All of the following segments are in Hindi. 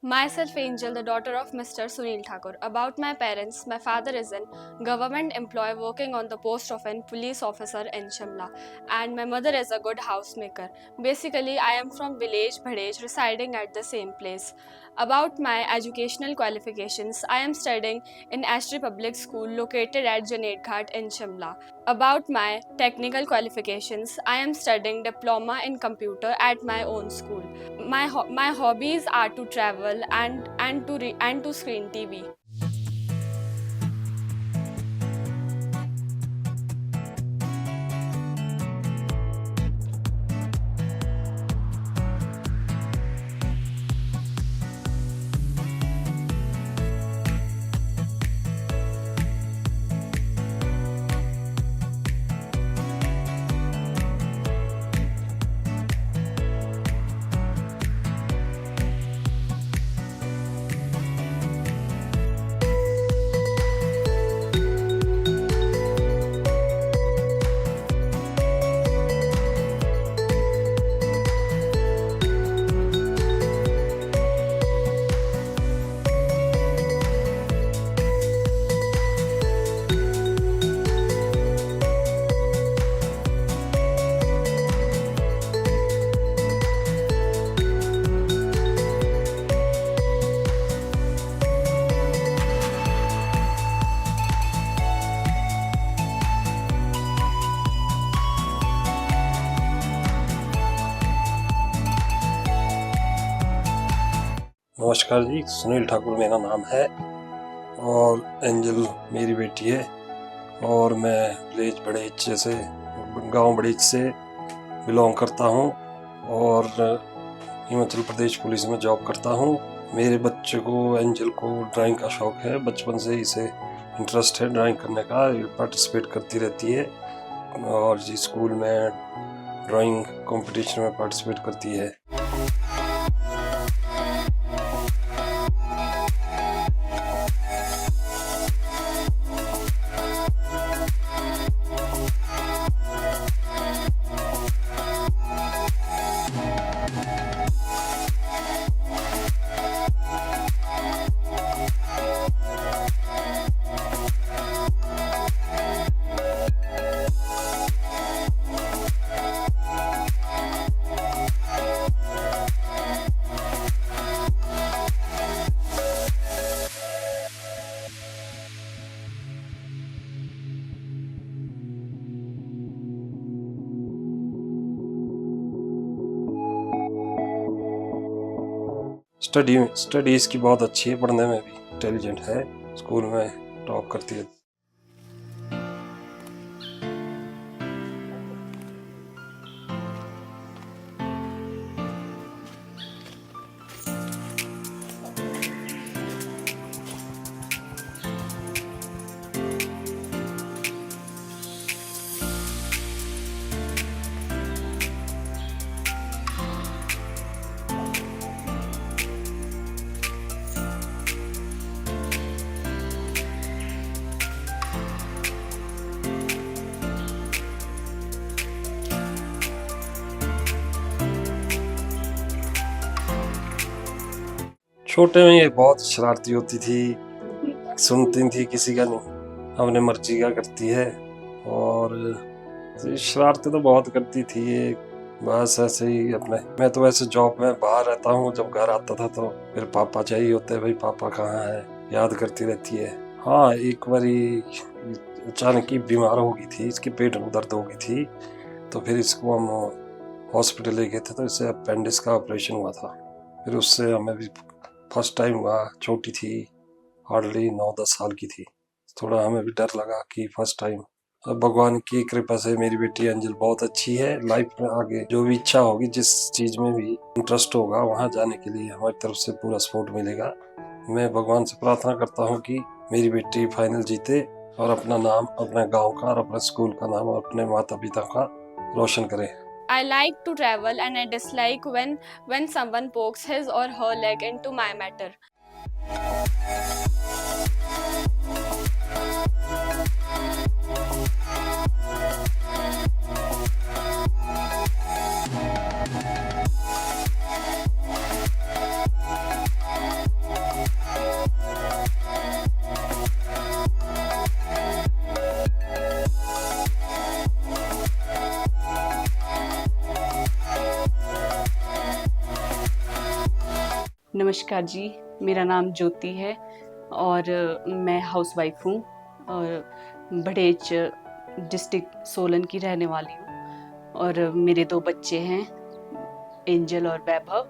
Myself Angel, the daughter of Mr. Sunil Thakur. About my parents, my father is a government employee working on the post of a police officer in Shimla, and my mother is a good housemaker. Basically, I am from village Bhadej, residing at the same place. About my educational qualifications, I am studying in Ashtree Public School located at Janet Ghat in Shimla. About my technical qualifications, I am studying diploma in computer at my own school. My hobbies are to travel and to screen TV. नमस्कार जी, सुनील ठाकुर मेरा नाम है और एंजल मेरी बेटी है और मैं विलेज बड़ेच से गांव बड़ेच से बिलोंग करता हूं और हिमाचल प्रदेश पुलिस में जॉब करता हूं। मेरे बच्चे को एंजल को ड्राइंग का शौक है, बचपन से इसे इंटरेस्ट है ड्राइंग करने का, पार्टिसिपेट करती रहती है और जी स्कूल में ड्राइंग कंपटीशन में पार्टिसिपेट करती है। स्टडी इसकी बहुत अच्छी है, पढ़ने में भी इंटेलिजेंट है, स्कूल में टॉप करती है। छोटे में ये बहुत शरारती होती थी, सुनती थी किसी का नहीं, अपने मर्जी का करती है और शरारतें तो बहुत करती थी ये, बस ऐसे ही अपने। मैं तो वैसे जॉब में बाहर रहता हूँ, जब घर आता था तो फिर पापा चाहिए होते हैं, भाई पापा कहाँ है, याद करती रहती है। हाँ, एक बारी अचानक ही बीमार हो गई थी, इसके पेट में दर्द हो गई थी तो फिर इसको हम हॉस्पिटल ले गए थे तो इससे अपेंडिक्स का ऑपरेशन हुआ था। फिर उससे हमें भी फर्स्ट टाइम हुआ, छोटी थी, हार्डली 9-10 साल की थी, थोड़ा हमें भी डर लगा कि फर्स्ट टाइम। अब भगवान की कृपा से मेरी बेटी एंजल बहुत अच्छी है, लाइफ में आगे जो भी इच्छा होगी, जिस चीज में भी इंटरेस्ट होगा वहां जाने के लिए हमारी तरफ से पूरा सपोर्ट मिलेगा। मैं भगवान से प्रार्थना करता हूँ कि मेरी बेटी फाइनल जीते और अपना नाम, अपने गाँव का और अपने स्कूल का नाम और अपने माता पिता का रोशन करे। I like to travel and I dislike when someone pokes his or her leg into my matter. नमस्कार जी, मेरा नाम ज्योति है और मैं हाउसवाइफ हूँ और बड़ेच डिस्ट्रिक्ट सोलन की रहने वाली हूँ और मेरे 2 बच्चे हैं, एंजल और वैभव,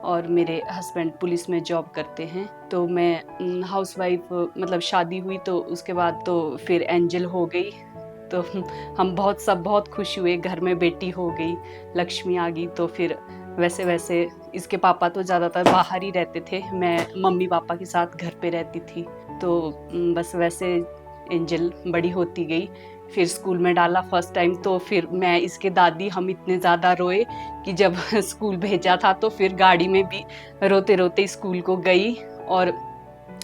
और मेरे हस्बैंड पुलिस में जॉब करते हैं। तो मैं हाउसवाइफ मतलब शादी हुई तो उसके बाद तो फिर एंजल हो गई। तो हम बहुत खुश हुए, घर में बेटी हो गई, लक्ष्मी आ गई। तो फिर वैसे वैसे इसके पापा तो ज़्यादातर बाहर ही रहते थे, मैं मम्मी पापा के साथ घर पे रहती थी। तो बस वैसे एंजल बड़ी होती गई। फिर स्कूल में डाला फर्स्ट टाइम, तो फिर मैं इसके दादी हम इतने ज़्यादा रोए कि जब स्कूल भेजा था तो फिर गाड़ी में भी रोते रोते स्कूल को गई। और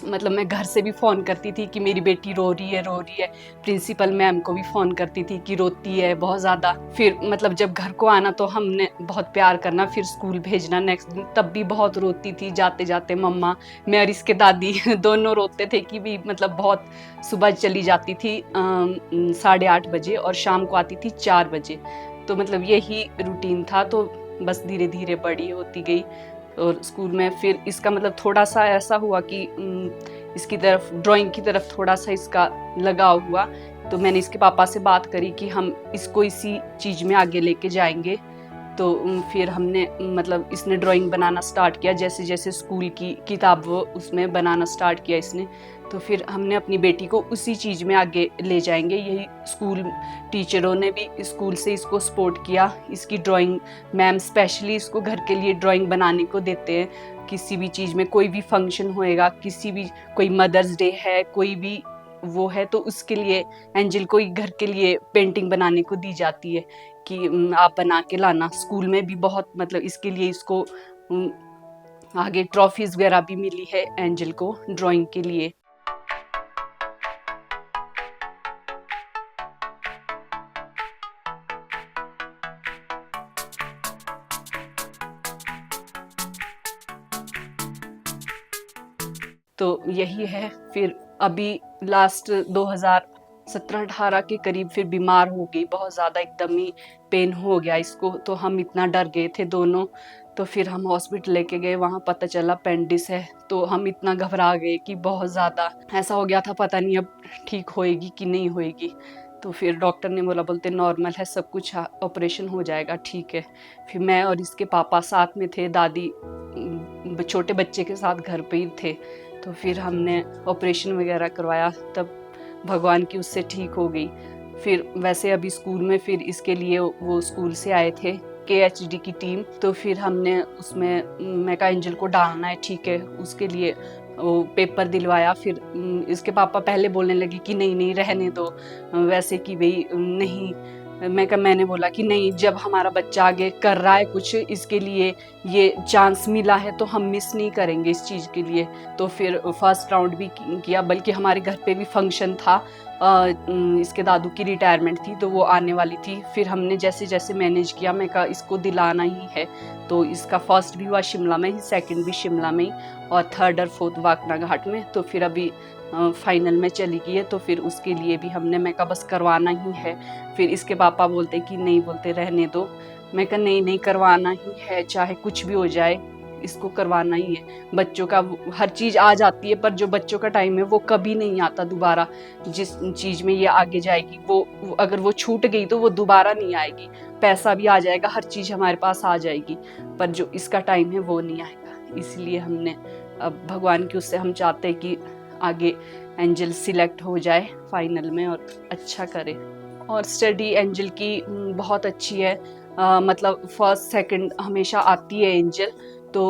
मतलब मैं घर से भी फ़ोन करती थी कि मेरी बेटी रो रही है। प्रिंसिपल मैम को भी फ़ोन करती थी कि रोती है बहुत ज़्यादा। फिर मतलब जब घर को आना तो हमने बहुत प्यार करना, फिर स्कूल भेजना नेक्स्ट दिन, तब भी बहुत रोती थी। जाते जाते मम्मा, मैं और इसके दादी दोनों रोते थे कि भी मतलब बहुत। सुबह चली जाती थी 8:30 बजे और शाम को आती थी 4 बजे। तो मतलब यही रूटीन था। तो बस धीरे धीरे बड़ी होती गई और स्कूल में फिर इसका मतलब थोड़ा सा ऐसा हुआ कि इसकी तरफ, ड्राइंग की तरफ थोड़ा सा इसका लगाव हुआ। तो मैंने इसके पापा से बात करी कि हम इसको इसी चीज़ में आगे लेके जाएंगे। तो फिर हमने मतलब इसने ड्राइंग बनाना स्टार्ट किया, जैसे जैसे स्कूल की किताब वो उसमें बनाना स्टार्ट किया इसने। तो फिर हमने अपनी बेटी को उसी चीज़ में आगे ले जाएंगे। यही स्कूल टीचरों ने भी स्कूल से इसको सपोर्ट किया। इसकी ड्राइंग मैम स्पेशली इसको घर के लिए ड्राइंग बनाने को देते हैं। किसी भी चीज़ में कोई भी फंक्शन होएगा, किसी भी, कोई मदर्स डे है, कोई भी वो है, तो उसके लिए एंजल को घर के लिए पेंटिंग बनाने को दी जाती है कि आप बना के लाना। स्कूल में भी बहुत मतलब इसके लिए इसको आगे ट्रॉफीज वगैरह भी मिली है एंजल को ड्राइंग के लिए। तो यही है। फिर अभी लास्ट 2017-18 के करीब फिर बीमार हो गई बहुत ज़्यादा, एकदम ही पेन हो गया इसको। तो हम इतना डर गए थे दोनों। तो फिर हम हॉस्पिटल लेके गए, वहाँ पता चला अपेंडिस है। तो हम इतना घबरा गए कि बहुत ज़्यादा ऐसा हो गया था, पता नहीं अब ठीक होएगी कि नहीं होएगी। तो फिर डॉक्टर ने बोला, बोलते नॉर्मल है सब कुछ, ऑपरेशन हो जाएगा, ठीक है। फिर मैं और इसके पापा साथ में थे, दादी छोटे बच्चे के साथ घर पे ही थे। तो फिर हमने ऑपरेशन वगैरह करवाया, तब भगवान की उससे ठीक हो गई। फिर वैसे अभी स्कूल में फिर इसके लिए वो स्कूल से आए थे KHD की टीम। तो फिर हमने उसमें मैं कहा एंजल को डालना है, ठीक है, उसके लिए वो पेपर दिलवाया। फिर इसके पापा पहले बोलने लगे कि नहीं नहीं रहने दो, वैसे कि भाई नहीं। मैंने बोला कि नहीं, जब हमारा बच्चा आगे कर रहा है कुछ, इसके लिए ये चांस मिला है तो हम मिस नहीं करेंगे इस चीज़ के लिए। तो फिर फर्स्ट राउंड भी किया, बल्कि हमारे घर पे भी फंक्शन था। इसके दादू की रिटायरमेंट थी तो वो आने वाली थी। फिर हमने जैसे जैसे मैनेज किया, मैं कहा इसको दिलाना ही है। तो इसका फर्स्ट भी हुआ शिमला में ही, सेकंड भी शिमला में ही, और थर्ड और फोर्थ वाकना घाट में। तो फिर अभी फाइनल में चली गई है। तो फिर उसके लिए भी हमने, मैं कहा बस करवाना ही है। फिर इसके पापा बोलते कि नहीं, बोलते रहने दो। मैं कहा नहीं नहीं, करवाना ही है, चाहे कुछ भी हो जाए, इसको करवाना ही है। बच्चों का हर चीज़ आ जाती है, पर जो बच्चों का टाइम है वो कभी नहीं आता दोबारा। जिस चीज़ में ये आगे जाएगी, वो अगर वो छूट गई तो वो दोबारा नहीं आएगी। पैसा भी आ जाएगा, हर चीज़ हमारे पास आ जाएगी, पर जो इसका टाइम है वो नहीं आएगा। इसलिए हमने अब भगवान की उससे हम चाहते हैं कि आगे एंजल सिलेक्ट हो जाए फाइनल में और अच्छा करे। और स्टडी एंजल की बहुत अच्छी है। मतलब फर्स्ट सेकंड हमेशा आती है एंजल। तो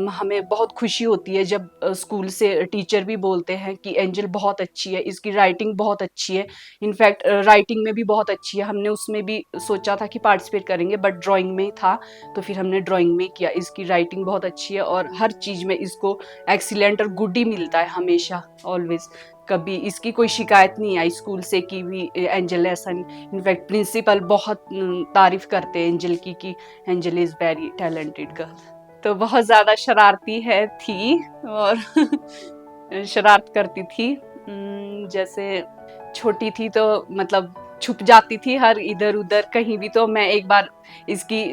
हमें बहुत खुशी होती है जब स्कूल से टीचर भी बोलते हैं कि एंजल बहुत अच्छी है, इसकी राइटिंग बहुत अच्छी है। इनफैक्ट राइटिंग में भी बहुत अच्छी है। हमने उसमें भी सोचा था कि पार्टिसिपेट करेंगे, बट ड्राइंग में ही था, तो फिर हमने ड्राइंग में किया। इसकी राइटिंग बहुत अच्छी है और हर चीज़ में इसको एक्सीलेंट और गुड ही मिलता है हमेशा, ऑलवेज। कभी इसकी कोई शिकायत नहीं आई स्कूल से कि भी एंजल ऐसा नहीं। इनफैक्ट प्रिंसिपल बहुत तारीफ करते हैं एंजल की कि angel is very talented girl. तो बहुत ज़्यादा शरारती थी और शरारत करती थी। जैसे छोटी थी तो मतलब छुप जाती थी हर इधर उधर कहीं भी। तो मैं एक बार इसकी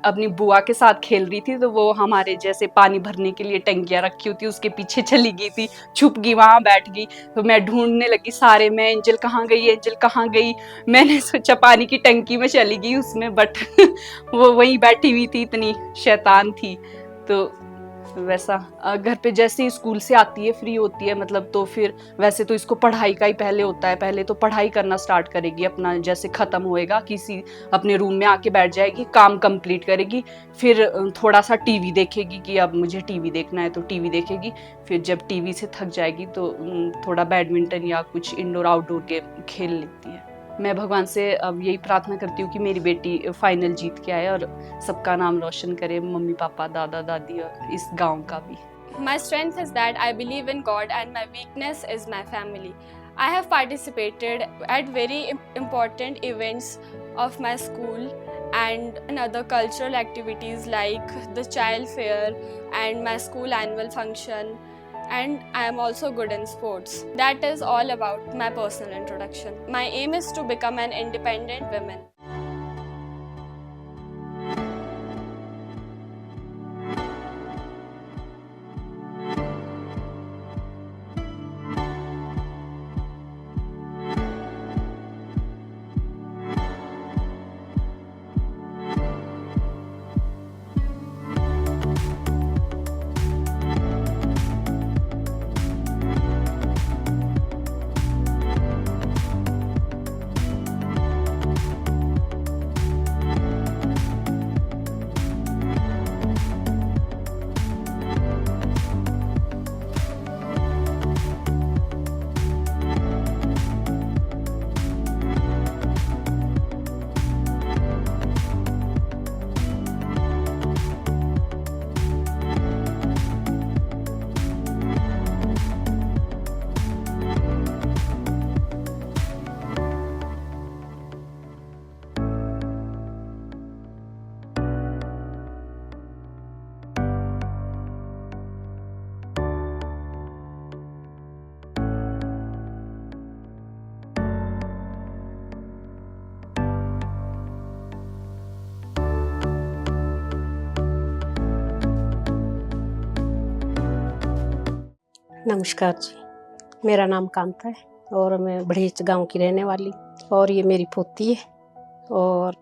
अपनी बुआ के साथ खेल रही थी, तो वो हमारे जैसे पानी भरने के लिए टंकियां रखी होती उसके पीछे चली गई थी, छुप गई वहां बैठ गई। तो मैं ढूंढने लगी सारे में, एंजल कहाँ गई, एंजल कहाँ गई। मैंने सोचा पानी की टंकी में चली गई उसमें, बट वो वहीं बैठी हुई थी, इतनी शैतान थी। तो वैसा घर पे जैसे ही स्कूल से आती है फ्री होती है मतलब, तो फिर वैसे तो इसको पढ़ाई का ही पहले होता है, पहले तो पढ़ाई करना स्टार्ट करेगी अपना, जैसे खत्म होएगा किसी अपने रूम में आके बैठ जाएगी, काम कंप्लीट करेगी, फिर थोड़ा सा टीवी देखेगी कि अब मुझे टीवी देखना है तो टीवी देखेगी। फिर जब टीवी से थक जाएगी तो थोड़ा बैडमिंटन या कुछ इंडोर आउटडोर गेम खेल लेती है। मैं भगवान से अब यही प्रार्थना करती हूँ कि मेरी बेटी फाइनल जीत के आए और सबका नाम रोशन करे, मम्मी पापा दादा दादी और इस गांव का भी। My strength is that I believe in God and my weakness is my family. I have participated at very important events of my school and in other cultural activities like the child fair and my school annual function, and I am also good in sports. That is all about my personal introduction. My aim is to become an independent woman. नमस्कार जी, मेरा नाम कांता है और मैं बढ़ेच गांव की रहने वाली, और ये मेरी पोती है। और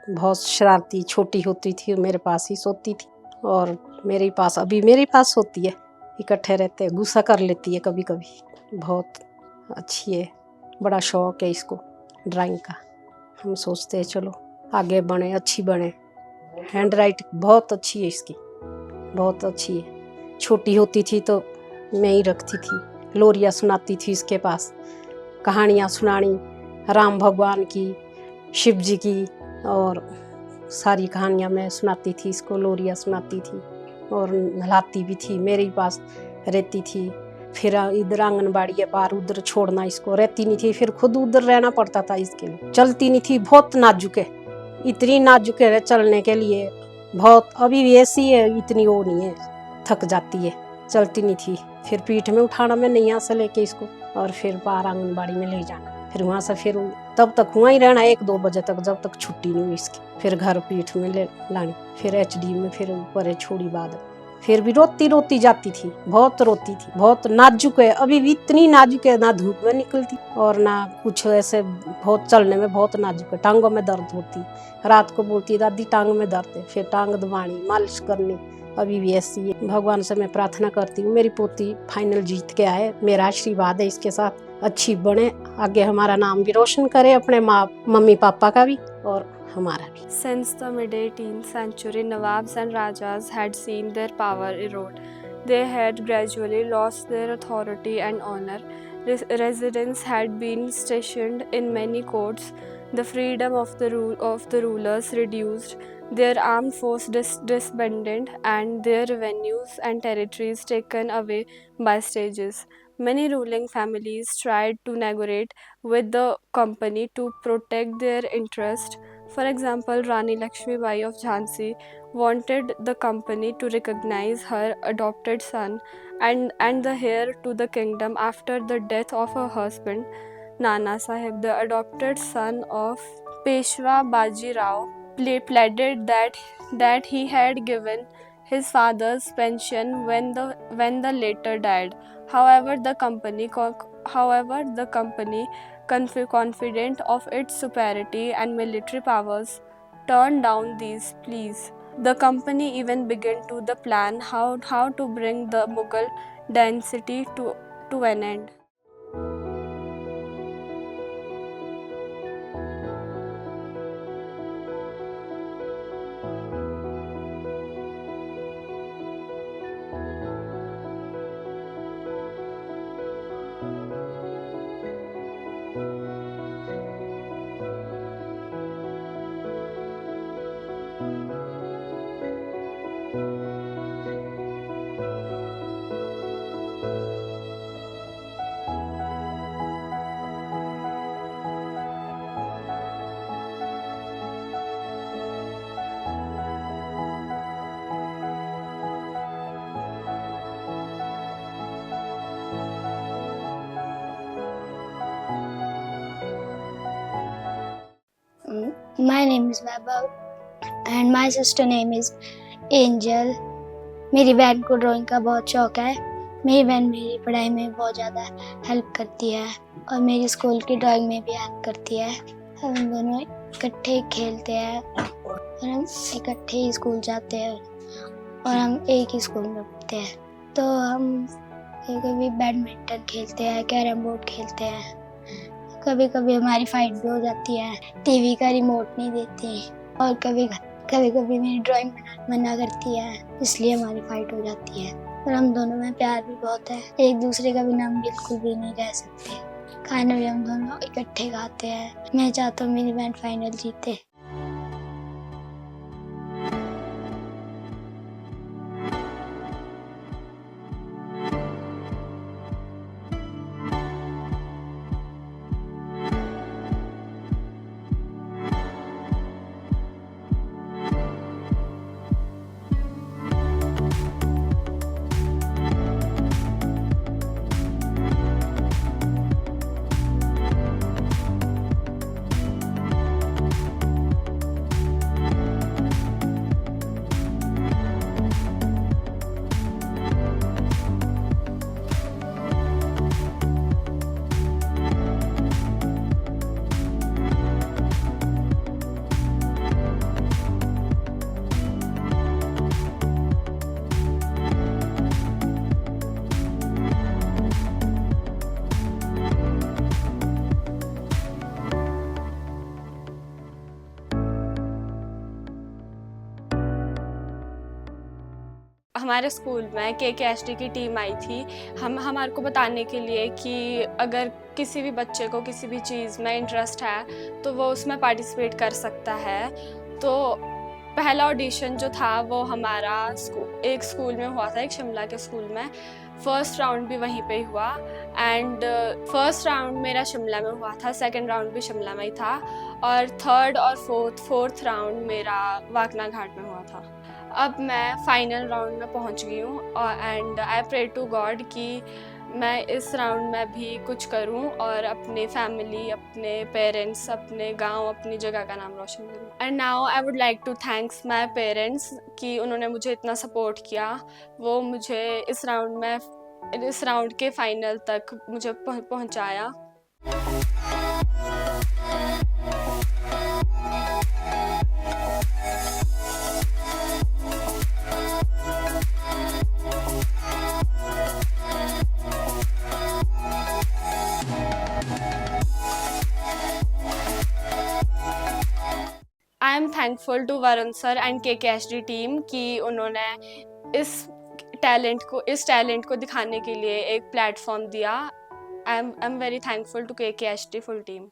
बहुत शरारती, छोटी होती थी मेरे पास ही सोती थी और मेरे पास अभी मेरे पास सोती है, इकट्ठे रहते हैं, गुस्सा कर लेती है कभी कभी। बहुत अच्छी है, बड़ा शौक है इसको ड्राइंग का। हम सोचते हैं चलो आगे बढ़े, अच्छी बने। हैंड राइटिंग बहुत अच्छी है इसकी, बहुत अच्छी है। छोटी होती थी तो मैं ही रखती थी, लोरियाँ सुनाती थी इसके पास, कहानियाँ सुनानी राम भगवान की, शिव जी की, और सारी कहानियाँ मैं सुनाती थी इसको, लोरियाँ सुनाती थी और नहलाती भी थी, मेरे ही पास रहती थी। फिर इधर आंगनबाड़ी है पार, उधर छोड़ना इसको रहती नहीं थी, फिर खुद उधर रहना पड़ता था इसके लिए। चलती नहीं थी, बहुत नाजुक है, इतनी नाजुक है चलने के लिए, बहुत अभी भी ऐसी है, इतनी वो नहीं है, थक जाती है, चलती नहीं थी। फिर पीठ में उठाना मैं नैया से लेके इसको, और फिर पार आंगनबाड़ी में ले जाना, फिर वहाँ से फिर तब तक हुआ ही रहना 1-2 बजे तक, जब तक छुट्टी नहीं हुई इसकी। फिर घर पीठ में ले लानी, फिर HD में फिर ऊपर छोड़ी बाद, फिर भी रोती रोती जाती थी, बहुत रोती थी, बहुत नाजुक है, अभी भी इतनी नाजुक है, ना धूप में निकलती और ना कुछ ऐसे, बहुत चलने में बहुत नाजुक है, टांगों में दर्द होती, रात को बोलती दादी टांग में दर्द है, फिर टांग दबानी, मालिश करनी, अभी भी ऐसी है। भगवान से मैं प्रार्थना करती हूँ मेरी पोती फाइनल जीत के आए, मेरा आशीर्वाद है इसके साथ, अच्छी बने, आगे हमारा नाम भी रोशन करे, अपने मम्मी पापा का भी और हमारा भी। Since the mid-18th century, Nawabs and Rajas had seen their power erode. They had gradually lost their authority and honor. Residents had been stationed in many courts. The freedom of the rulers reduced. Their armed force disbanded, and their revenues and territories taken away by stages. Many ruling families tried to negotiate with the company to protect their interest. For example, Rani Lakshmibai of Jhansi wanted the company to recognize her adopted son and the heir to the kingdom after the death of her husband. Nana Sahib, the adopted son of Peshwa Baji Rao, pleaded that he had given his father's pension when the latter died. However, the company, confident of its superiority and military powers, turned down these pleas. The company even began to the plan how to bring the Mughal dynasty to an end. My name is Vaibhav and my sister name is Angel. मेरी बहन को ड्राइंग का बहुत शौक है। मेरी बहन मेरी पढ़ाई में बहुत ज़्यादा हेल्प करती है और मेरी स्कूल की ड्राइंग में भी हेल्प करती है। हम दोनों इकट्ठे खेलते हैं और हम इकट्ठे ही स्कूल जाते हैं और हम एक ही स्कूल में पढ़ते हैं। तो हम कभी बैडमिंटन खेलते हैं, कैरम बोर्ड खेलते हैं। कभी कभी हमारी फाइट भी हो जाती है, टीवी का रिमोट नहीं देती और कभी कभी मेरी ड्राइंग मना करती है, इसलिए हमारी फाइट हो जाती है। और हम दोनों में प्यार भी बहुत है, एक दूसरे का बिना हम बिल्कुल भी नहीं रह सकते। खाना भी हम दोनों इकट्ठे खाते हैं। मैं चाहता हूँ मेरी बहन फाइनल जीते। हमारे स्कूल में KKSD की टीम आई थी हमारे को बताने के लिए कि अगर किसी भी बच्चे को किसी भी चीज़ में इंटरेस्ट है तो वो उसमें पार्टिसिपेट कर सकता है। तो पहला ऑडिशन जो था वो हमारा एक स्कूल में हुआ था, एक शिमला के स्कूल में। फर्स्ट राउंड भी वहीं पे ही हुआ एंड फर्स्ट राउंड मेरा शिमला में हुआ था, सेकंड राउंड भी शिमला में ही था और थर्ड और फोर्थ राउंड मेरा वाकना घाट में हुआ था। अब मैं फाइनल राउंड में पहुंच गई हूँ and I pray to God कि मैं इस राउंड में भी कुछ करूं और अपने फैमिली, अपने पेरेंट्स, अपने गांव, अपनी जगह का नाम रोशन करूं। And now I would like to thanks my parents कि उन्होंने मुझे इतना सपोर्ट किया। वो मुझे इस राउंड के फाइनल तक मुझे पहुंचाया। I am thankful to Varun sir and KKSD team कि उन्होंने इस टैलेंट को दिखाने के लिए एक प्लेटफॉर्म दिया। I am very thankful to KKSD full team.